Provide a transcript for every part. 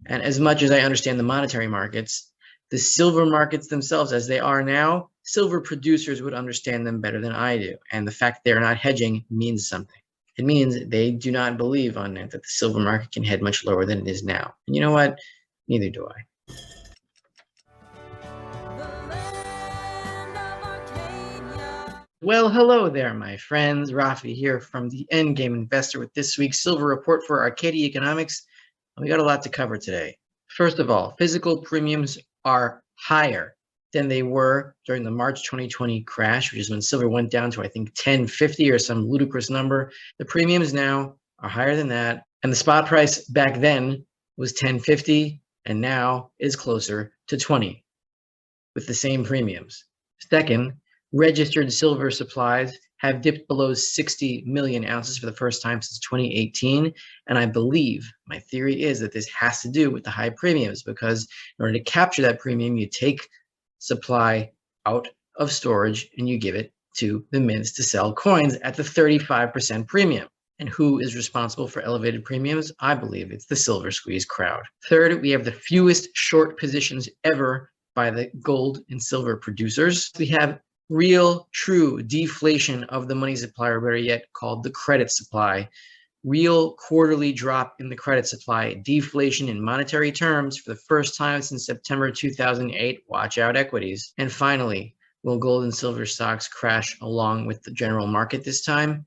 And as much as I understand the monetary markets, the silver markets themselves, as they are now, silver producers would understand them better than I do. And the fact they're not hedging means something. It means they do not believe on it, that the silver market can head much lower than it is now. And you know what? Neither do I. Well, hello there, my friends. Rafi here from the Endgame Investor with this week's Silver Report for Arcadia Economics. We got a lot to cover today. First of all, physical premiums are higher than they were during the March 2020 crash, which is when silver went down to, I think, 1050 or some ludicrous number. The premiums now are higher than that. And the spot price back then was 1050 and now is closer to 20 with the same premiums. Second, registered silver supplies have dipped below 60 million ounces for the first time since 2018. And I believe, my theory is that this has to do with the high premiums, because in order to capture that premium, you take supply out of storage and you give it to the mints to sell coins at the 35% premium. And who is responsible for elevated premiums? I believe it's the silver squeeze crowd. Third, we have the fewest short positions ever by the gold and silver producers. We have real, true deflation of the money supply, or better yet, called the credit supply. Real quarterly drop in the credit supply, deflation in monetary terms for the first time since September 2008. Watch out, equities. And finally, will gold and silver stocks crash along with the general market this time?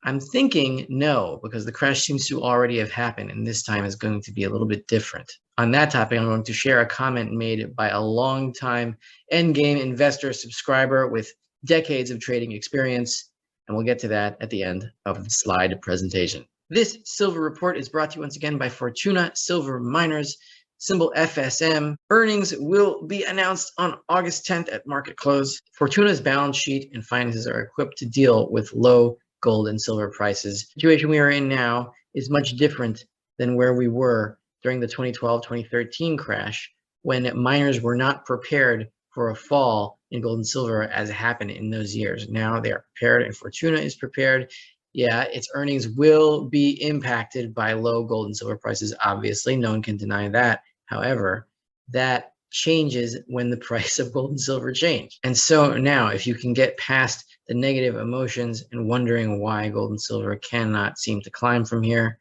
I'm thinking no, because the crash seems to already have happened, and this time is going to be a little bit different. On that topic, I'm going to share a comment made by a longtime Endgame investor subscriber with decades of trading experience, and we'll get to that at the end of the slide presentation. This silver report is brought to you once again by Fortuna Silver Miners, symbol FSM. Earnings will be announced on August 10th at market close. Fortuna's balance sheet and finances are equipped to deal with low gold and silver prices. The situation we are in now is much different than where we were during the 2012-2013 crash, when miners were not prepared for a fall in gold and silver as happened in those years. Now they are prepared, and Fortuna is prepared. Yeah, its earnings will be impacted by low gold and silver prices, obviously. No one can deny that. However, that changes when the price of gold and silver change. And so now, if you can get past the negative emotions and wondering why gold and silver cannot seem to climb from here,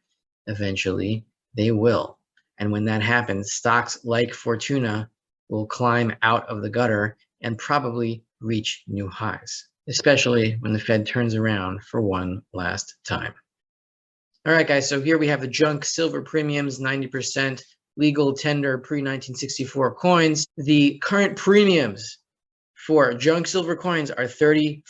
eventually they will. And when that happens, stocks like Fortuna will climb out of the gutter and probably reach new highs, especially when the Fed turns around for one last time. All right, guys, so here we have the junk silver premiums, 90% legal tender pre-1964 coins. The current premiums for junk silver coins are 35%,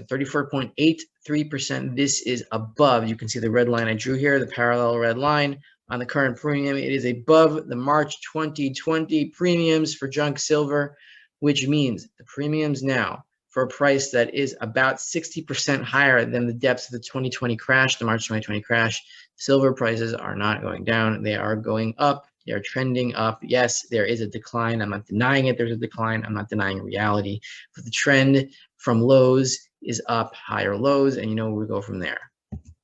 34.83%. This is above, you can see the red line I drew here, the parallel red line on the current premium. It is above the March 2020 premiums for junk silver, which means the premiums now for a price that is about 60% higher than the depths of the 2020 crash, the March 2020 crash. Silver prices are not going down, they are going up. They are trending up. Yes, there is a decline. I'm not denying it. There's a decline. I'm not denying reality. But the trend from lows is up, higher lows, and you know where we go from there.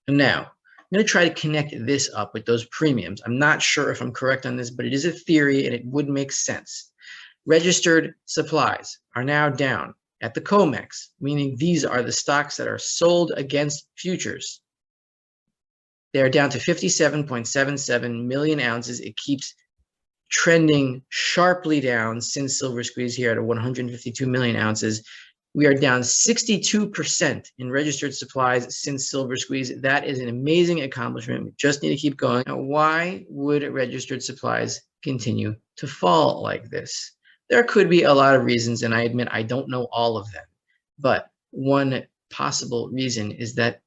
And now, I'm going to try to connect this up with those premiums. I'm not sure if I'm correct on this, but it is a theory and it would make sense. Registered supplies are now down at the Comex, meaning these are the stocks that are sold against futures. They are down to 57.77 million ounces. It keeps trending sharply down since silver squeeze here at 152 million ounces. We are down 62% in registered supplies since silver squeeze. That is an amazing accomplishment. We just need to keep going. Now, why would registered supplies continue to fall like this? There could be a lot of reasons, and I admit I don't know all of them. But one possible reason is that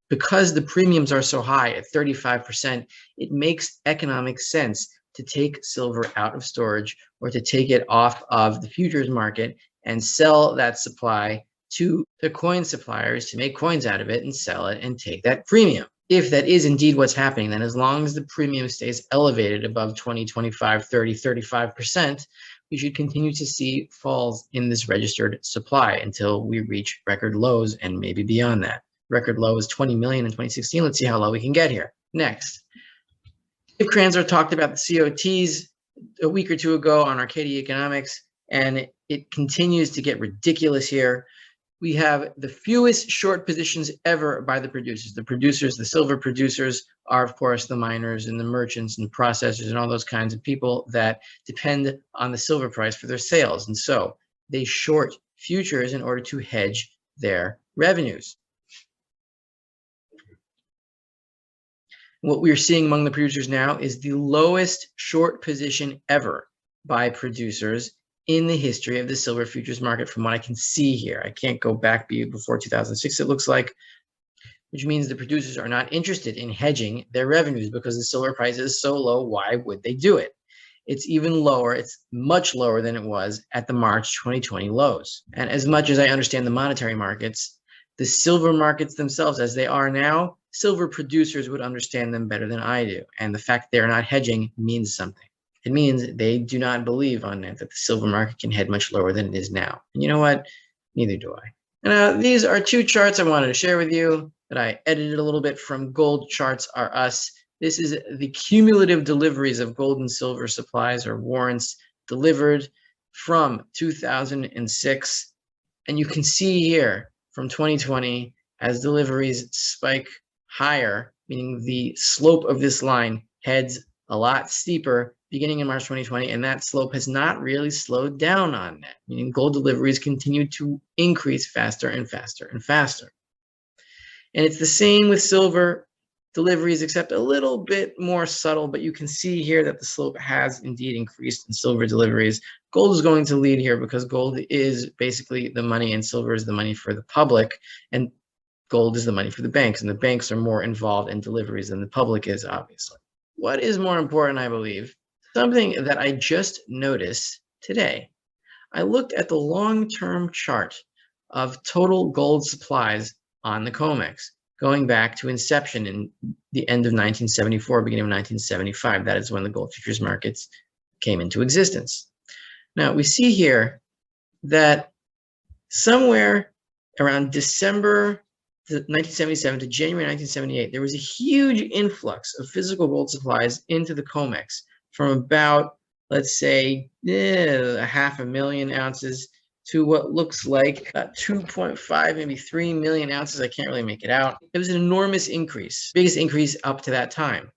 because the premiums are so high at 35%, it makes economic sense to take silver out of storage or to take it off of the futures market and sell that supply to the coin suppliers to make coins out of it and sell it and take that premium. If that is indeed what's happening, then as long as the premium stays elevated above 20, 25, 30, 35%, we should continue to see falls in this registered supply until we reach record lows and maybe beyond that. Record low is 20 million in 2016. Let's see how low we can get here. Next, Kranzler talked about the COTs a week or two ago on Arcadia Economics, and it continues to get ridiculous here. We have the fewest short positions ever by the producers. The producers, the silver producers, are, of course, the miners and the merchants and processors and all those kinds of people that depend on the silver price for their sales. And so they short futures in order to hedge their revenues. What we are seeing among the producers now is the lowest short position ever by producers in the history of the silver futures market from what I can see here. I can't go back before 2006, it looks like, which means the producers are not interested in hedging their revenues because the silver price is so low. Why would they do it? It's even lower. It's much lower than it was at the March 2020 lows. And as much as I understand the monetary markets, the silver markets themselves, as they are now, silver producers would understand them better than I do. And the fact they're not hedging means something. It means they do not believe on it, that the silver market can head much lower than it is now. And you know what? Neither do I. Now, these are two charts I wanted to share with you that I edited a little bit from Gold Charts R Us. This is the cumulative deliveries of gold and silver supplies or warrants delivered from 2006. And you can see here from 2020, as deliveries spike higher, meaning the slope of this line heads a lot steeper beginning in March 2020, and that slope has not really slowed down on that, meaning gold deliveries continue to increase faster and faster and faster. And it's the same with silver deliveries, except a little bit more subtle, but you can see here that the slope has indeed increased in silver deliveries. Gold is going to lead here because gold is basically the money and silver is the money for the public, and gold is the money for the banks, and the banks are more involved in deliveries than the public is, obviously. What is more important, I believe, something that I just noticed today. I looked at the long-term chart of total gold supplies on the Comex, going back to inception in the end of 1974, beginning of 1975. That is when the gold futures markets came into existence. Now, we see here that somewhere around December 1977 to January 1978, there was a huge influx of physical gold supplies into the Comex from about, let's say, 500,000 ounces to what looks like 2.5, maybe 3 million ounces. I can't really make it out. It was an enormous increase, biggest increase up to that time.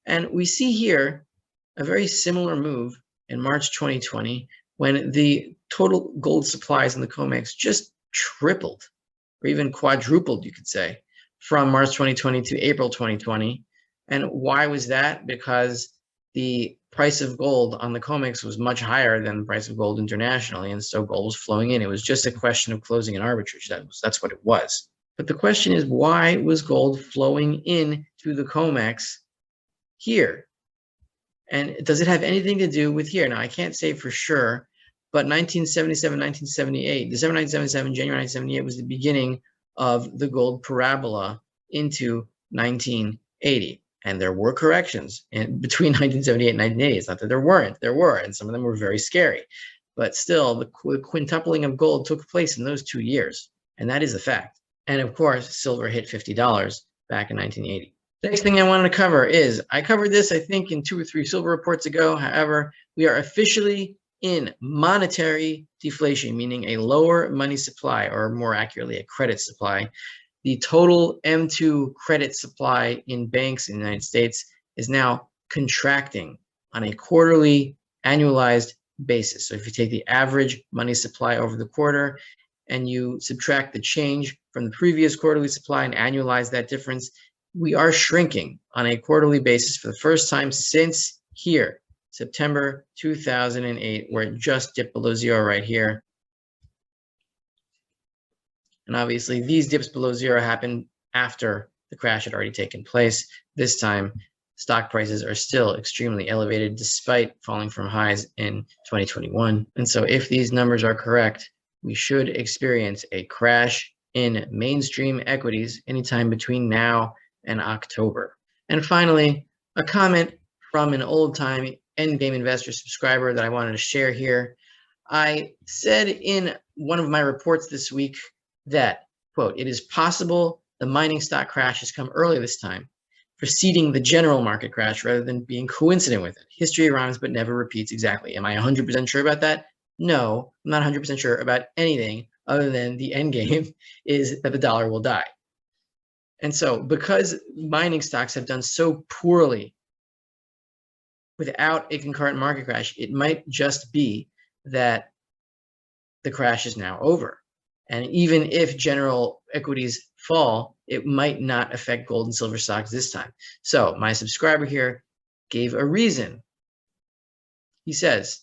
And we see here a very similar move in March 2020 when the total gold supplies in the Comex just tripled, or even quadrupled, you could say, from March 2020 to April 2020. And why was that? Because the price of gold on the Comex was much higher than the price of gold internationally, and so gold was flowing in. It was just a question of closing an arbitrage. That's what it was. But the question is, why was gold flowing in to the Comex here? And does it have anything to do with here? Now, I can't say for sure, but 1977, 1978, December 1977, January 1978 was the beginning of the gold parabola into 1980. And there were corrections between 1978 and 1980. It's not that there weren't. There were, and some of them were very scary. But still, the quintupling of gold took place in those 2 years, and that is a fact. And of course, silver hit $50 back in 1980. The next thing I wanted to cover is, I covered this, I think, in 2 or 3 silver reports ago. However, we are officially in monetary deflation, meaning a lower money supply, or more accurately, a credit supply. The total M2 credit supply in banks in the United States is now contracting on a quarterly annualized basis. So if you take the average money supply over the quarter and you subtract the change from the previous quarterly supply and annualize that difference, we are shrinking on a quarterly basis for the first time since here, September 2008, where it just dipped below zero right here. And obviously, these dips below zero happened after the crash had already taken place. This time, stock prices are still extremely elevated despite falling from highs in 2021. And so if these numbers are correct, we should experience a crash in mainstream equities anytime between now and October. And finally, a comment from an old-time endgame investor subscriber that I wanted to share here. I said in one of my reports this week that, quote, "It is possible the mining stock crash has come early this time. preceding the general market crash rather than being coincident with it. History rhymes but never repeats exactly. Am I 100% sure about that? No, I'm not 100% sure about anything other than the end game is that the dollar will die. And so because mining stocks have done so poorly without a concurrent market crash, it might just be that the crash is now over. And even if general equities fall, it might not affect gold and silver stocks this time. So my subscriber here gave a reason. He says,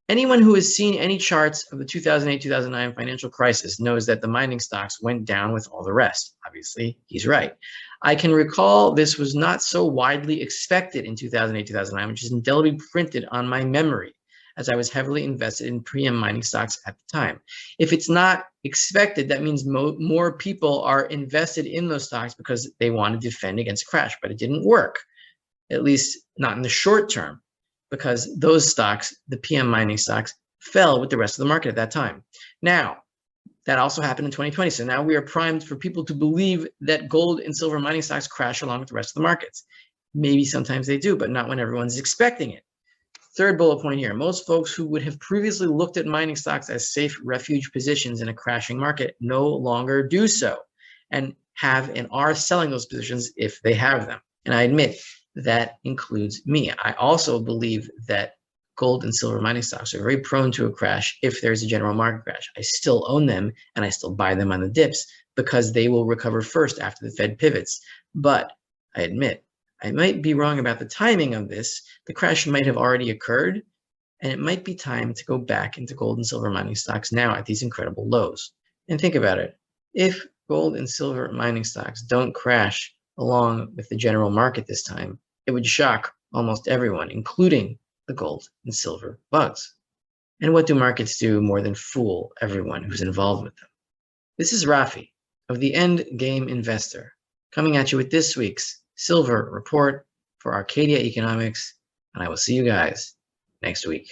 anyone who has seen any charts of the 2008-2009 financial crisis knows that the mining stocks went down with all the rest. Obviously, he's right. I can recall this was not so widely expected in 2008-2009, which is indelibly printed on my memory, as I was heavily invested in premium mining stocks at the time. If it's not expected, that means more people are invested in those stocks because they want to defend against a crash, but it didn't work, at least not in the short term, because those stocks, the PM mining stocks, fell with the rest of the market at that time. Now, that also happened in 2020. So now we are primed for people to believe that gold and silver mining stocks crash along with the rest of the markets. Maybe sometimes they do, but not when everyone's expecting it. Third bullet point here, most folks who would have previously looked at mining stocks as safe refuge positions in a crashing market no longer do so and have and are selling those positions if they have them. And I admit that includes me. I also believe that gold and silver mining stocks are very prone to a crash if there's a general market crash. I still own them and I still buy them on the dips because they will recover first after the Fed pivots. But I admit, I might be wrong about the timing of this. The crash might have already occurred, and it might be time to go back into gold and silver mining stocks now at these incredible lows. And think about it. If gold and silver mining stocks don't crash along with the general market this time, it would shock almost everyone, including the gold and silver bugs. And what do markets do more than fool everyone who's involved with them? This is Rafi of the End Game Investor coming at you with this week's Silver Report for Arcadia Economics, and I will see you guys next week.